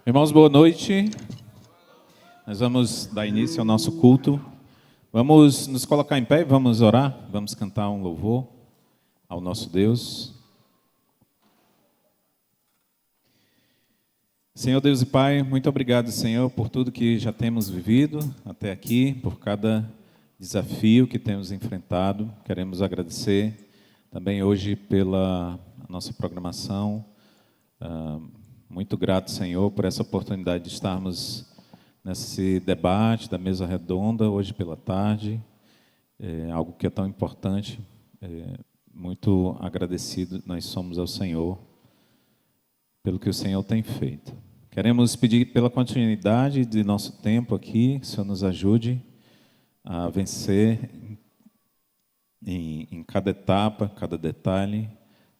Irmãos, boa noite. Nós vamos dar início ao nosso culto. Vamos nos colocar em pé e vamos orar. Vamos cantar um louvor ao nosso Deus. Senhor Deus e Pai, muito obrigado, Senhor, por tudo que já temos vivido até aqui, por cada desafio que temos enfrentado. Queremos agradecer também hoje pela nossa programação. Muito grato, Senhor, por essa oportunidade de estarmos nesse debate da mesa redonda hoje pela tarde. Algo que é tão importante. Muito agradecido nós somos ao Senhor pelo que o Senhor tem feito. Queremos pedir pela continuidade de nosso tempo aqui, que o Senhor nos ajude a vencer em cada etapa, cada detalhe.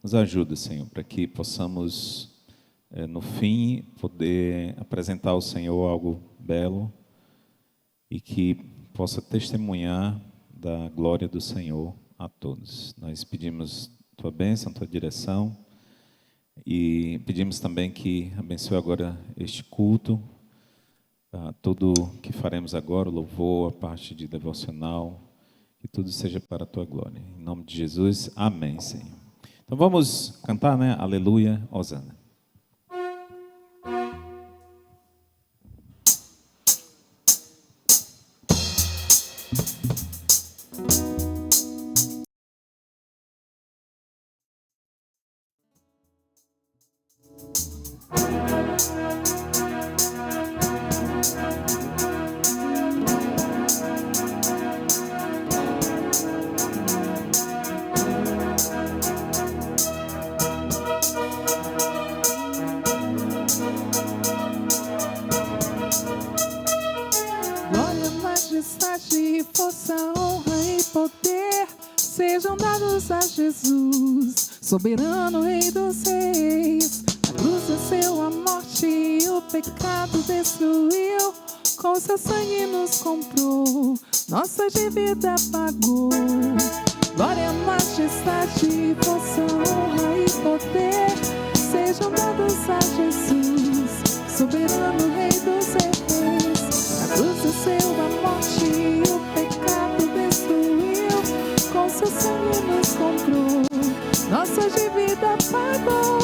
Nos ajuda, Senhor, para que possamos, no fim, poder apresentar ao Senhor algo belo e que possa testemunhar da glória do Senhor a todos. Nós pedimos Tua bênção, Tua direção. E pedimos também que abençoe agora este culto, tudo que faremos agora, o louvor, a parte de devocional, que tudo seja para a Tua glória. Em nome de Jesus, amém, Senhor. Então vamos cantar, né? Aleluia, Hosana. Soberano Rei dos Reis, a cruz venceu a morte e o pecado destruiu. Com seu sangue nos comprou, nossa dívida pagou. Glória, majestade, força, honra e poder sejam dados a Jesus, soberano Rei dos Reis. A cruz venceu a morte e o pecado destruiu. Com seu sangue nos comprou, nossa dívida pagou.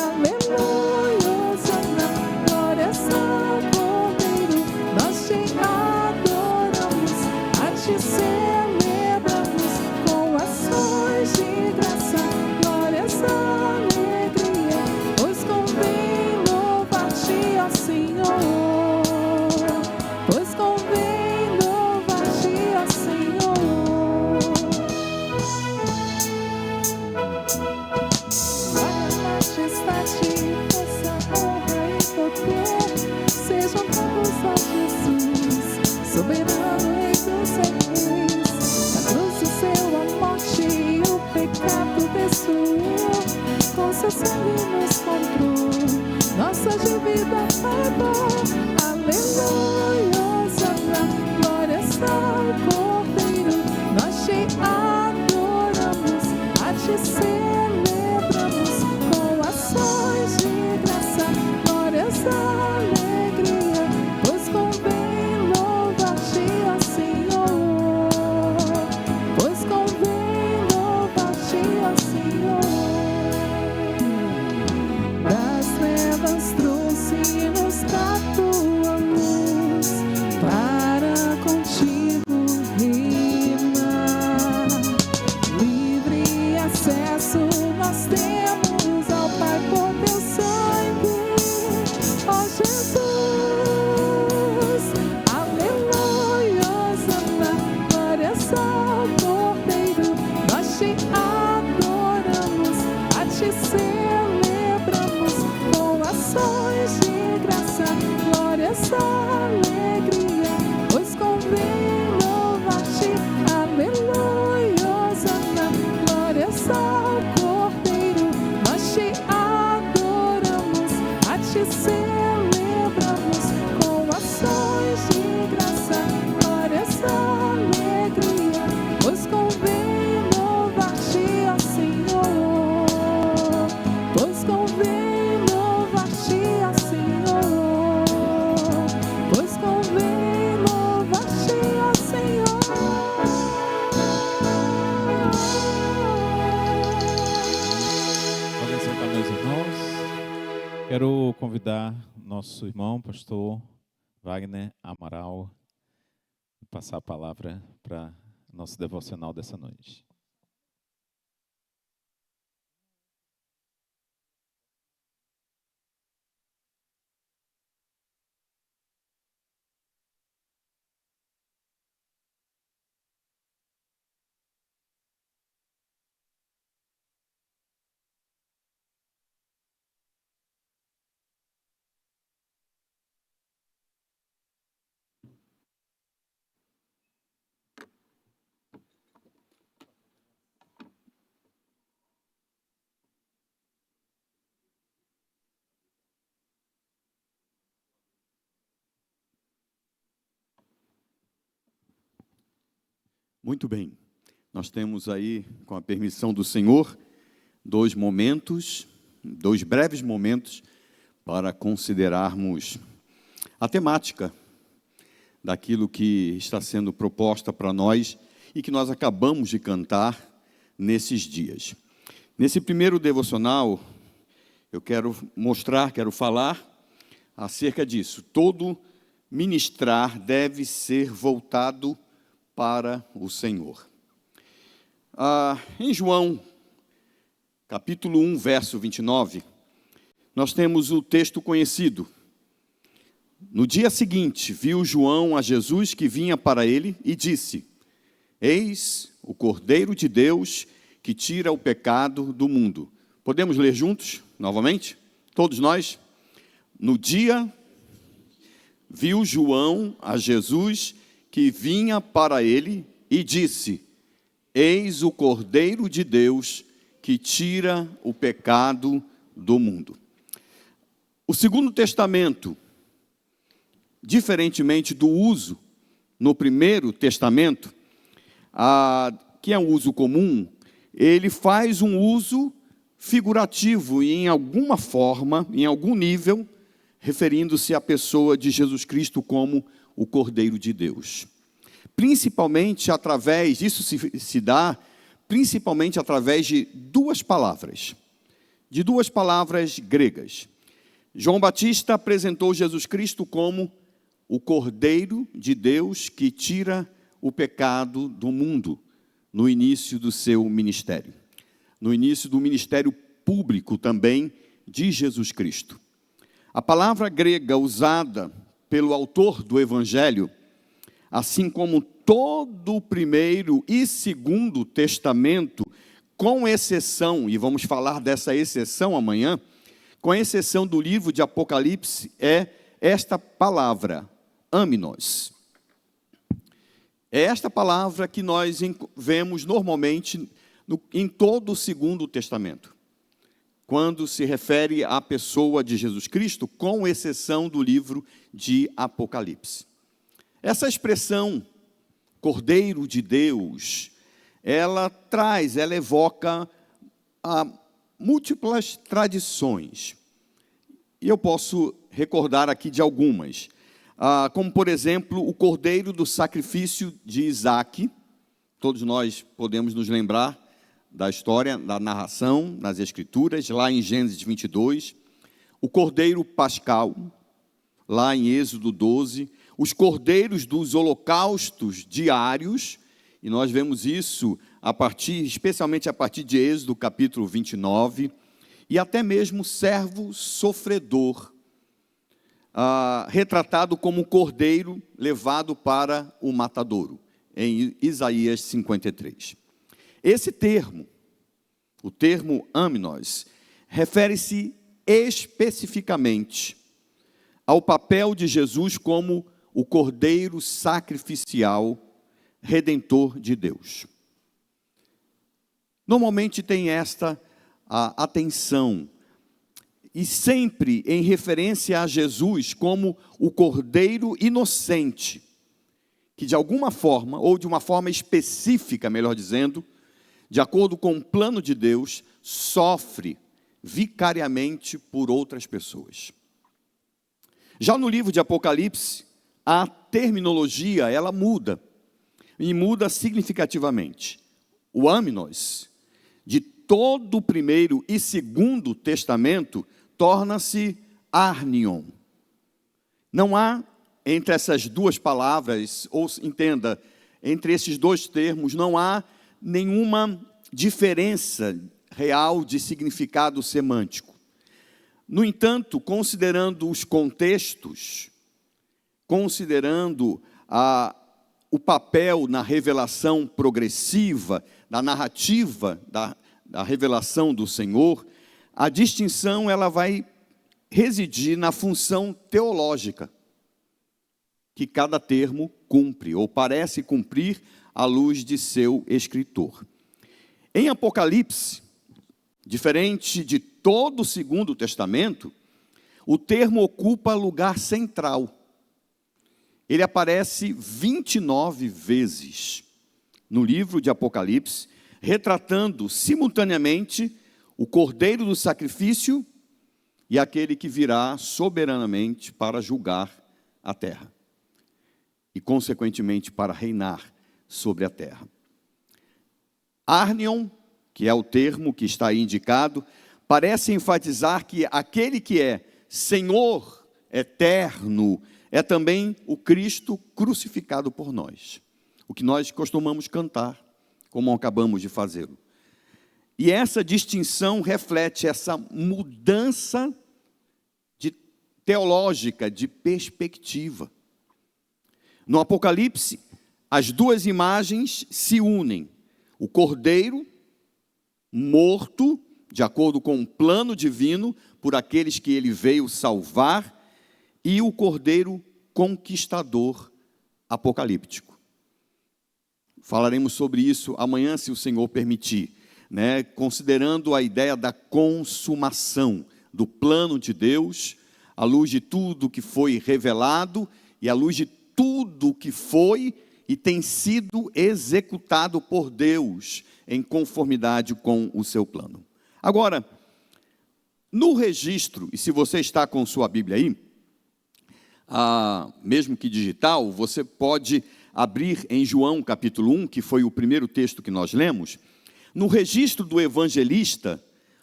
Aleluia, Hosana, glória ao Cordeiro. Nós te adoramos, a ti celebramos com ações de graça, glórias à alegria, pois convém louvar-te, ó Senhor, pois convém louvar-te, ó Senhor. Sejam todos a Jesus, soberano Rei dos Reis. A cruz venceu a morte e o pecado destruiu. Com seu sangue nos comprou, nossa dívida pagou. Aleluia, Hosana, glórias ao Cordeiro. Nós te adoramos, a ti celebramos com ações de graça, glórias à alegria, pois convém louvar-te, ó Senhor, pois convém louvar-te, ó Senhor. Das trevas trouxe-nos a tua luz, para contigo reinar. Livre acesso nós temos ao Pai por teu sangue, ó Jesus. Aleluia, Hosana, glórias ao Cordeiro. Nós te adoramos, a ti celebramos com ações de graça, glórias à alegria, pois convém louvar-te. Aleluia, Hosana, glórias ao Cordeiro. Nós te adoramos, a ti celebramos com ações de graça, glórias à alegria, pois convém louvar-te, ó Senhor, pois convém louvar-te, meus irmãos. Quero convidar nosso irmão, pastor Wagner Amaral, a passar a palavra para nosso devocional dessa noite. Muito bem, nós temos aí, com a permissão do Senhor, dois breves momentos, para considerarmos a temática daquilo que está sendo proposta para nós e que nós acabamos de cantar nesses dias. Nesse primeiro devocional, eu quero falar acerca disso. Todo ministrar deve ser voltado para o Senhor. Em João, capítulo 1, verso 29, nós temos o texto conhecido. No dia seguinte, viu João a Jesus que vinha para ele e disse: Eis o Cordeiro de Deus que tira o pecado do mundo. Podemos ler juntos, novamente? Todos nós? No dia, viu João a Jesus que vinha para ele e disse: Eis o Cordeiro de Deus que tira o pecado do mundo. O Segundo Testamento, diferentemente do uso no Primeiro Testamento, que é um uso comum, ele faz um uso figurativo e em alguma forma, em algum nível, referindo-se à pessoa de Jesus Cristo como o Cordeiro de Deus. Principalmente isso se dá principalmente através de duas palavras gregas. João Batista apresentou Jesus Cristo como o Cordeiro de Deus que tira o pecado do mundo, no início do seu ministério, no início do ministério público também de Jesus Cristo. A palavra grega usada pelo autor do Evangelho, assim como todo o Primeiro e Segundo Testamento, com exceção, e vamos falar dessa exceção amanhã, com exceção do livro de Apocalipse, é esta palavra, âminos. É esta palavra que nós vemos normalmente em todo o Segundo Testamento, quando se refere à pessoa de Jesus Cristo, com exceção do livro de Apocalipse. Essa expressão, Cordeiro de Deus, ela evoca múltiplas tradições. E eu posso recordar aqui de algumas, como, por exemplo, o cordeiro do sacrifício de Isaque. Todos nós podemos nos lembrar da história, da narração, nas Escrituras, lá em Gênesis 22. O cordeiro pascal, lá em Êxodo 12. Os cordeiros dos holocaustos diários, e nós vemos isso especialmente a partir de Êxodo capítulo 29, e até mesmo servo sofredor, retratado como cordeiro levado para o matadouro, em Isaías 53. Esse termo, o termo âminos, refere-se especificamente ao papel de Jesus como o Cordeiro sacrificial, redentor de Deus. Normalmente tem esta atenção, e sempre em referência a Jesus como o Cordeiro inocente, que de alguma forma, ou de uma forma específica, melhor dizendo, de acordo com o plano de Deus, sofre vicariamente por outras pessoas. Já no livro de Apocalipse, a terminologia, ela muda, e muda significativamente. O âminos, de todo o Primeiro e Segundo Testamento torna-se arnion. Não há entre essas duas palavras, ou entenda, entre esses dois termos, não há nenhuma diferença real de significado semântico. No entanto, considerando os contextos, considerando o papel na revelação progressiva, da narrativa da revelação do Senhor, a distinção ela vai residir na função teológica que cada termo cumpre, ou parece cumprir à luz de seu escritor. Em Apocalipse, diferente de todo o Segundo Testamento, o termo ocupa lugar central. Ele aparece 29 vezes no livro de Apocalipse, retratando simultaneamente o Cordeiro do sacrifício e aquele que virá soberanamente para julgar a terra e, consequentemente, para reinar sobre a terra. Arnion, que é o termo que está aí indicado, parece enfatizar que aquele que é Senhor eterno é também o Cristo crucificado por nós, o que nós costumamos cantar, como acabamos de fazê-lo. E essa distinção reflete essa mudança teológica, de perspectiva. No Apocalipse, as duas imagens se unem. O Cordeiro, morto, de acordo com um plano divino, por aqueles que ele veio salvar, e o Cordeiro conquistador apocalíptico. Falaremos sobre isso amanhã, se o Senhor permitir, né? Considerando a ideia da consumação do plano de Deus, à luz de tudo que foi revelado e à luz de tudo que foi e tem sido executado por Deus em conformidade com o seu plano. Agora, no registro, e se você está com sua Bíblia aí, mesmo que digital, você pode abrir em João capítulo 1, que foi o primeiro texto que nós lemos. No registro do evangelista,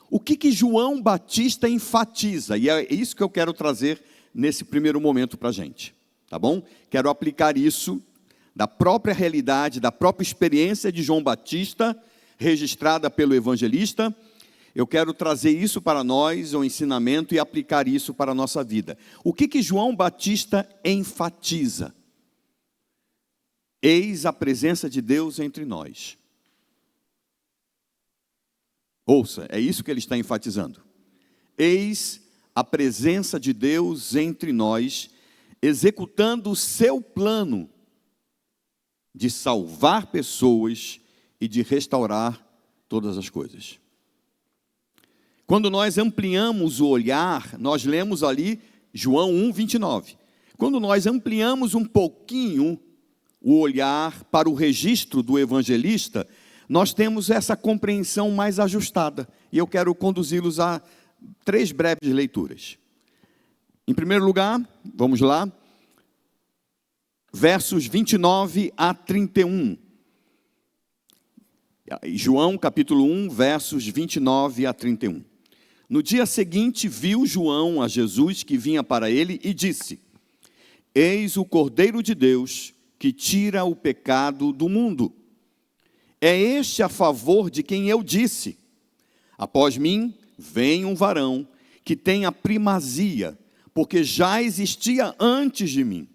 o que João Batista enfatiza? E é isso que eu quero trazer nesse primeiro momento para a gente, tá bom? Quero aplicar isso da própria realidade, da própria experiência de João Batista, registrada pelo evangelista. Eu quero trazer isso para nós, o ensinamento, e aplicar isso para a nossa vida. O que João Batista enfatiza? Eis a presença de Deus entre nós. Ouça, é isso que ele está enfatizando. Eis a presença de Deus entre nós, executando o seu plano de salvar pessoas e de restaurar todas as coisas. Quando nós ampliamos o olhar, nós lemos ali João 1, 29. Quando nós ampliamos um pouquinho o olhar para o registro do evangelista, nós temos essa compreensão mais ajustada. E eu quero conduzi-los a 3 breves leituras. Em primeiro lugar, vamos lá, versos 29 a 31. João capítulo 1, versos 29 a 31. No dia seguinte, viu João a Jesus que vinha para ele e disse: Eis o Cordeiro de Deus que tira o pecado do mundo. É este a favor de quem eu disse: após mim vem um varão que tem a primazia, porque já existia antes de mim.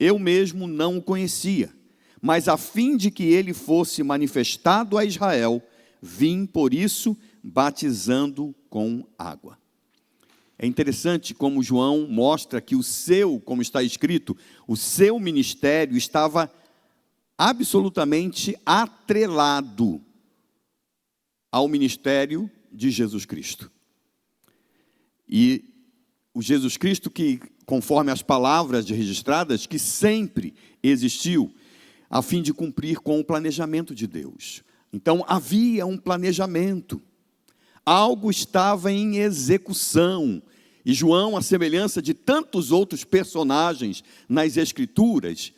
Eu mesmo não o conhecia, mas a fim de que ele fosse manifestado a Israel, vim por isso batizando com água. É interessante como João mostra que como está escrito, o seu ministério estava absolutamente atrelado ao ministério de Jesus Cristo. E o Jesus Cristo que, conforme as palavras registradas, que sempre existiu, a fim de cumprir com o planejamento de Deus. Então havia um planejamento, algo estava em execução, e João, à semelhança de tantos outros personagens nas Escrituras,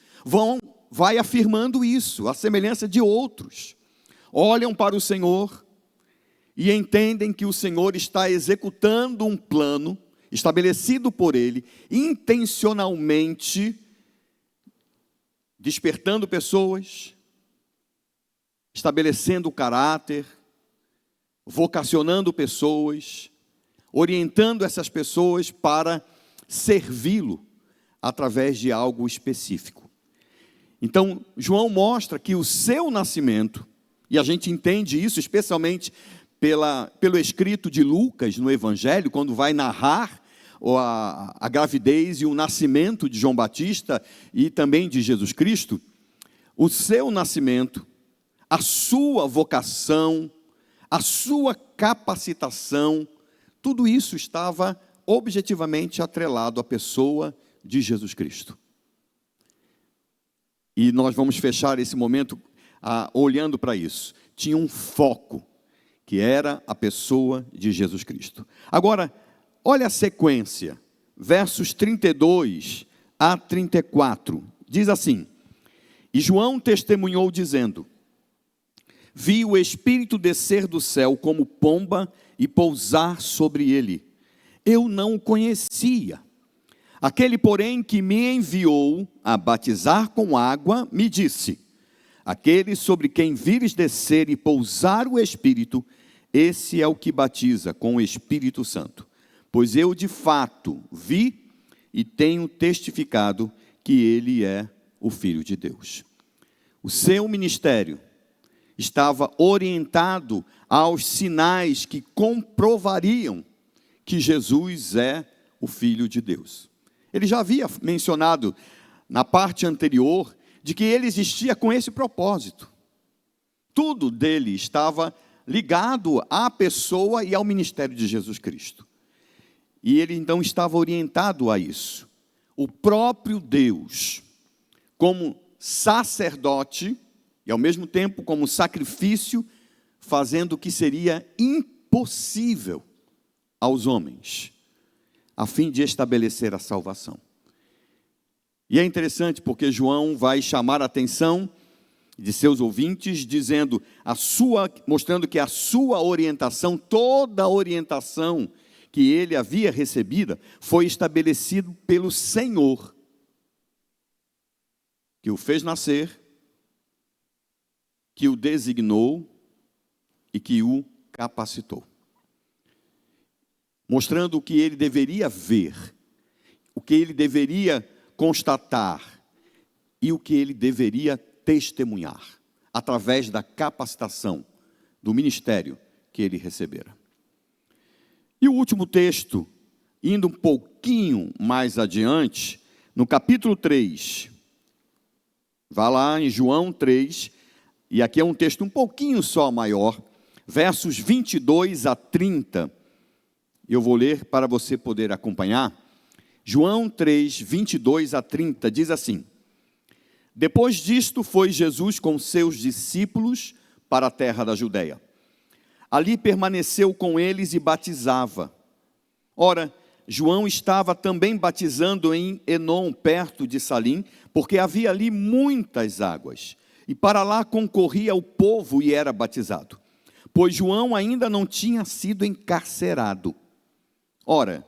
vai afirmando isso, à semelhança de outros. Olham para o Senhor e entendem que o Senhor está executando um plano estabelecido por Ele, intencionalmente despertando pessoas, estabelecendo o caráter, vocacionando pessoas, orientando essas pessoas para servi-lo através de algo específico. Então, João mostra que o seu nascimento, e a gente entende isso especialmente pelo escrito de Lucas no Evangelho, quando vai narrar a gravidez e o nascimento de João Batista e também de Jesus Cristo. O seu nascimento, a sua vocação, a sua capacitação, tudo isso estava objetivamente atrelado à pessoa de Jesus Cristo. E nós vamos fechar esse momento olhando para isso. Tinha um foco, que era a pessoa de Jesus Cristo. Agora, olha a sequência, versos 32 a 34. Diz assim: E João testemunhou dizendo: Vi o Espírito descer do céu como pomba e pousar sobre ele. Eu não o conhecia. Aquele, porém, que me enviou a batizar com água, me disse: Aquele sobre quem vires descer e pousar o Espírito, esse é o que batiza com o Espírito Santo. Pois eu, de fato, vi e tenho testificado que ele é o Filho de Deus. O seu ministério estava orientado aos sinais que comprovariam que Jesus é o Filho de Deus. Ele já havia mencionado na parte anterior de que ele existia com esse propósito. Tudo dele estava ligado à pessoa e ao ministério de Jesus Cristo. E ele então estava orientado a isso. O próprio Deus, como sacerdote, e ao mesmo tempo como sacrifício, fazendo o que seria impossível aos homens, a fim de estabelecer a salvação. E é interessante porque João vai chamar a atenção de seus ouvintes, dizendo mostrando que a sua orientação, toda a orientação que ele havia recebido, foi estabelecido pelo Senhor, que o fez nascer, que o designou e que o capacitou. Mostrando o que ele deveria ver, o que ele deveria constatar e o que ele deveria testemunhar, através da capacitação do ministério que ele recebera. E o último texto, indo um pouquinho mais adiante, no capítulo 3, vá lá em João 3, e aqui é um texto um pouquinho só maior, versos 22 a 30, eu vou ler para você poder acompanhar. João 3, 22 a 30, diz assim: Depois disto foi Jesus com seus discípulos para a terra da Judeia. Ali permaneceu com eles e batizava. Ora, João estava também batizando em Enom, perto de Salim, porque havia ali muitas águas. E para lá concorria o povo e era batizado, pois João ainda não tinha sido encarcerado. Ora,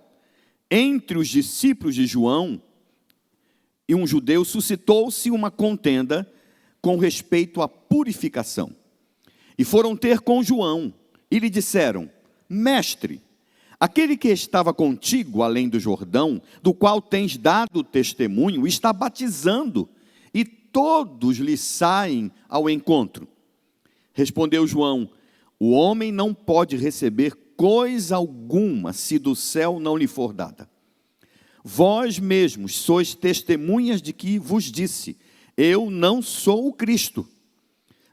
entre os discípulos de João e um judeu suscitou-se uma contenda com respeito à purificação. E foram ter com João e lhe disseram: Mestre, aquele que estava contigo além do Jordão, do qual tens dado testemunho, está batizando, e todos lhe saem ao encontro. Respondeu João: O homem não pode receber coisa alguma se do céu não lhe for dada. Vós mesmos sois testemunhas de que vos disse: Eu não sou o Cristo,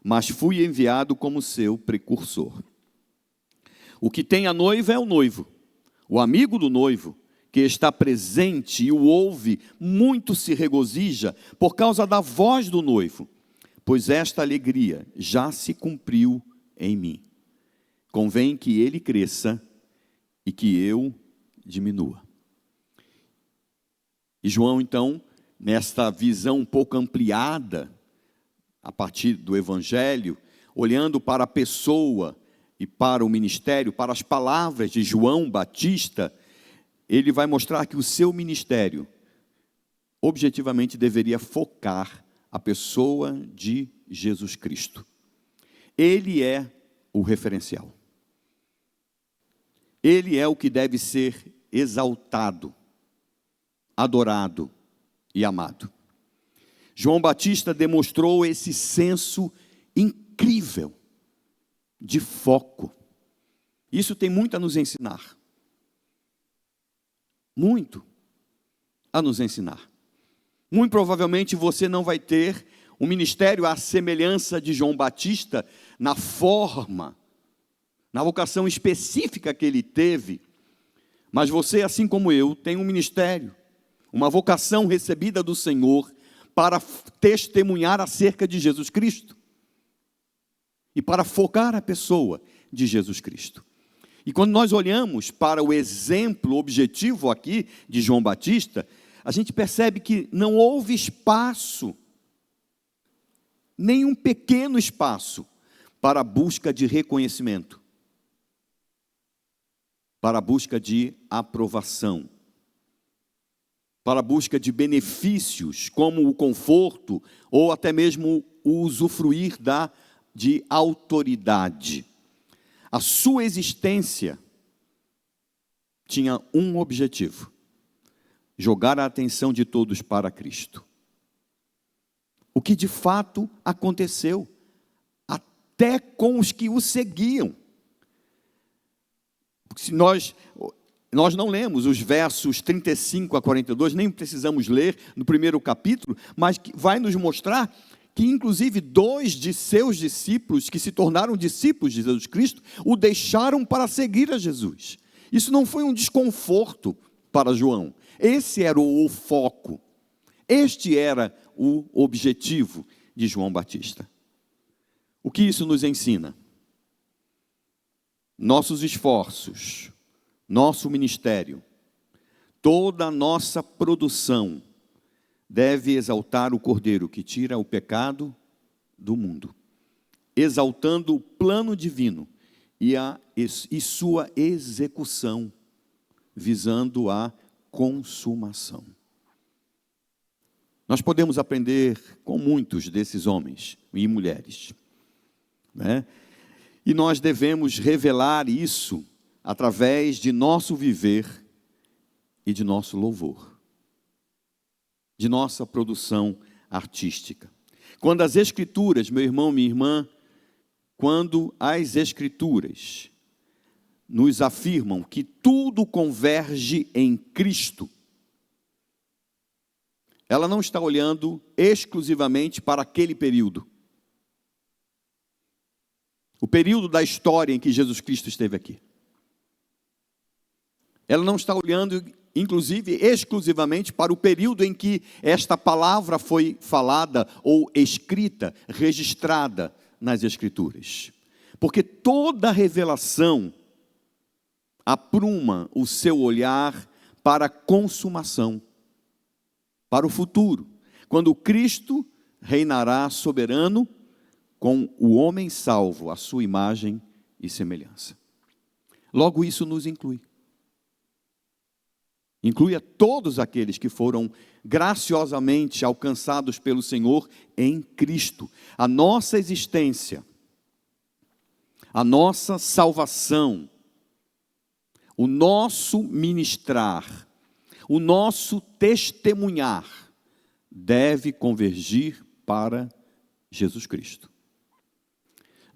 mas fui enviado como seu precursor. O que tem a noiva é o noivo. O amigo do noivo, que está presente e o ouve, muito se regozija por causa da voz do noivo, pois esta alegria já se cumpriu em mim. Convém que ele cresça e que eu diminua. E João, então, nesta visão um pouco ampliada, a partir do Evangelho, olhando para a pessoa e para o ministério, para as palavras de João Batista, ele vai mostrar que o seu ministério, objetivamente, deveria focar a pessoa de Jesus Cristo. Ele é o referencial. Ele é o que deve ser exaltado, adorado e amado. João Batista demonstrou esse senso incrível de foco. Isso tem muito a nos ensinar. Muito a nos ensinar. Muito provavelmente você não vai ter um ministério à semelhança de João Batista na forma, na vocação específica que ele teve, mas você, assim como eu, tem um ministério, uma vocação recebida do Senhor para testemunhar acerca de Jesus Cristo e para focar a pessoa de Jesus Cristo. E quando nós olhamos para o exemplo objetivo aqui de João Batista, a gente percebe que não houve espaço, nem um pequeno espaço, para a busca de reconhecimento, para a busca de aprovação, para a busca de benefícios, como o conforto, ou até mesmo o usufruir de autoridade. A sua existência tinha um objetivo: jogar a atenção de todos para Cristo. O que de fato aconteceu, até com os que o seguiam. Se nós não lemos os versos 35 a 42, nem precisamos ler no primeiro capítulo, mas vai nos mostrar que inclusive 2 de seus discípulos, que se tornaram discípulos de Jesus Cristo, o deixaram para seguir a Jesus. Isso não foi um desconforto para João. Esse era o foco. Este era o objetivo de João Batista. O que isso nos ensina? Nossos esforços, nosso ministério, toda a nossa produção deve exaltar o Cordeiro que tira o pecado do mundo, exaltando o plano divino e sua execução, visando a consumação. Nós podemos aprender com muitos desses homens e mulheres, né? E nós devemos revelar isso através de nosso viver e de nosso louvor, de nossa produção artística. Quando as Escrituras, meu irmão, minha irmã, quando as Escrituras nos afirmam que tudo converge em Cristo, ela não está olhando exclusivamente para aquele período. O período da história em que Jesus Cristo esteve aqui. Ela não está olhando, inclusive, exclusivamente para o período em que esta palavra foi falada ou escrita, registrada nas Escrituras. Porque toda revelação apruma o seu olhar para a consumação, para o futuro, quando Cristo reinará soberano com o homem salvo, à sua imagem e semelhança. Logo, isso nos inclui. Inclui a todos aqueles que foram graciosamente alcançados pelo Senhor em Cristo. A nossa existência, a nossa salvação, o nosso ministrar, o nosso testemunhar deve convergir para Jesus Cristo.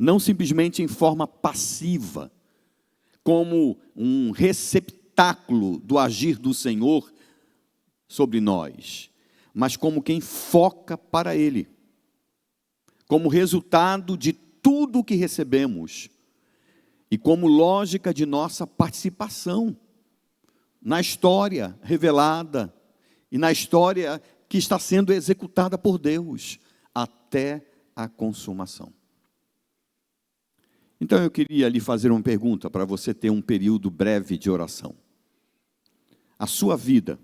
Não simplesmente em forma passiva, como um receptáculo do agir do Senhor sobre nós, mas como quem foca para Ele, como resultado de tudo o que recebemos e como lógica de nossa participação na história revelada e na história que está sendo executada por Deus até a consumação. Então eu queria lhe fazer uma pergunta para você ter um período breve de oração. A sua vida,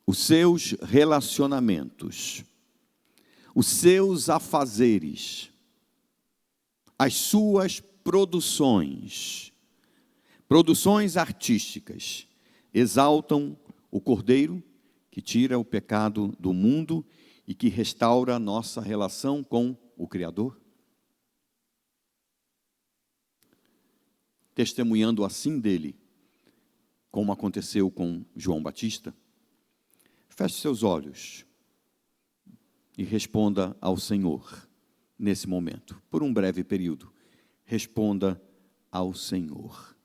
os seus relacionamentos, os seus afazeres, as suas produções artísticas, exaltam o Cordeiro que tira o pecado do mundo e que restaura a nossa relação com o Criador? Testemunhando assim dele, como aconteceu com João Batista? Feche seus olhos e responda ao Senhor nesse momento, por um breve período. Responda ao Senhor.